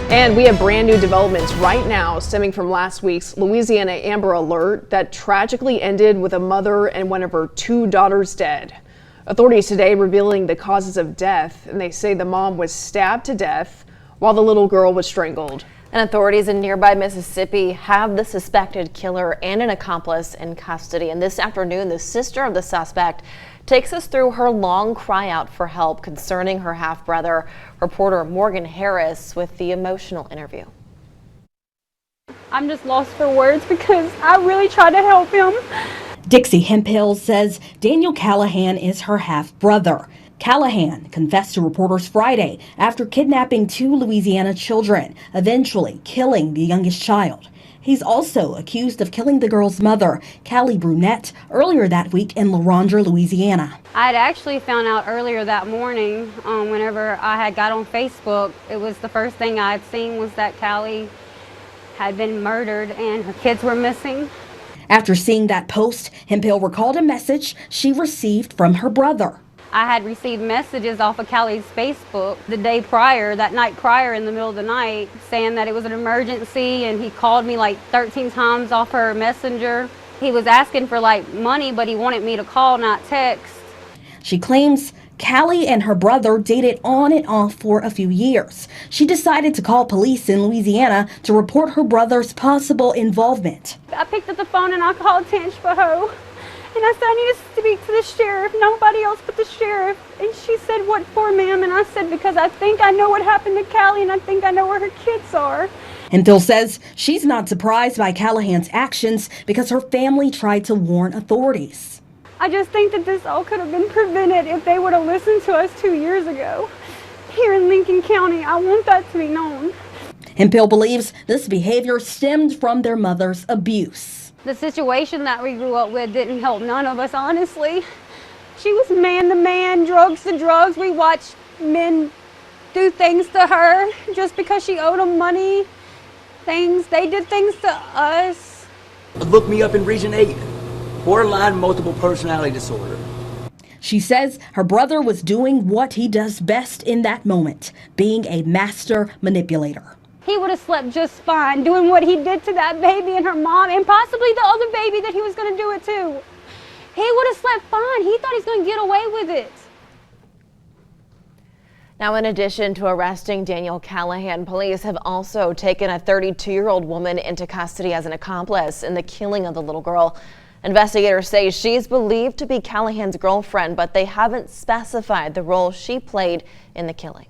And we have brand new developments right now stemming from last week's Louisiana Amber Alert that tragically ended with a mother and one of her 2 daughters dead. Authorities today revealing the causes of death, and they say the mom was stabbed to death while the little girl was strangled. And authorities in nearby Mississippi have the suspected killer and an accomplice in custody. And this afternoon, the sister of the suspect takes us through her long cry out for help concerning her half-brother. Reporter Morgan Harris with the emotional interview. I'm just lost for words because I really tried to help him. Dixie Hemphill says Daniel Callahan is her half-brother. Callahan confessed to reporters Friday after kidnapping 2 Louisiana children, eventually killing the youngest child. He's also accused of killing the girl's mother, Callie Brunette, earlier that week in La Rondre, Louisiana. I had actually found out earlier that morning whenever I had got on Facebook. It was the first thing I had seen was that Callie had been murdered and her kids were missing. After seeing that post, Hemphill recalled a message she received from her brother. I had received messages off of Callie's Facebook the day prior, that night prior in the middle of the night, saying that it was an emergency, and he called me like 13 times off her messenger. He was asking for like money, but he wanted me to call, not text. She claims Callie and her brother dated on and off for a few years. She decided to call police in Louisiana to report her brother's possible involvement. I picked up the phone and I called Tangipahoe. And I said, I need to speak to the sheriff, nobody else but the sheriff. And she said, what for, ma'am? And I said, because I think I know what happened to Callie and I think I know where her kids are. Hemphill says she's not surprised by Callahan's actions because her family tried to warn authorities. I just think that this all could have been prevented if they would have listened to us 2 years ago. Here in Lincoln County, I want that to be known. Hemphill believes this behavior stemmed from their mother's abuse. The situation that we grew up with didn't help none of us, honestly. She was man to man, drugs to drugs. We watched men do things to her just because she owed them money. They did things to us. Look me up in Region 8, borderline multiple personality disorder. She says her brother was doing what he does best in that moment, being a master manipulator. He would have slept just fine doing what he did to that baby and her mom and possibly the other baby that he was going to do it to. He would have slept fine. He thought he was going to get away with it. Now, in addition to arresting Daniel Callahan, police have also taken a 32-year-old woman into custody as an accomplice in the killing of the little girl. Investigators say she's believed to be Callahan's girlfriend, but they haven't specified the role she played in the killing.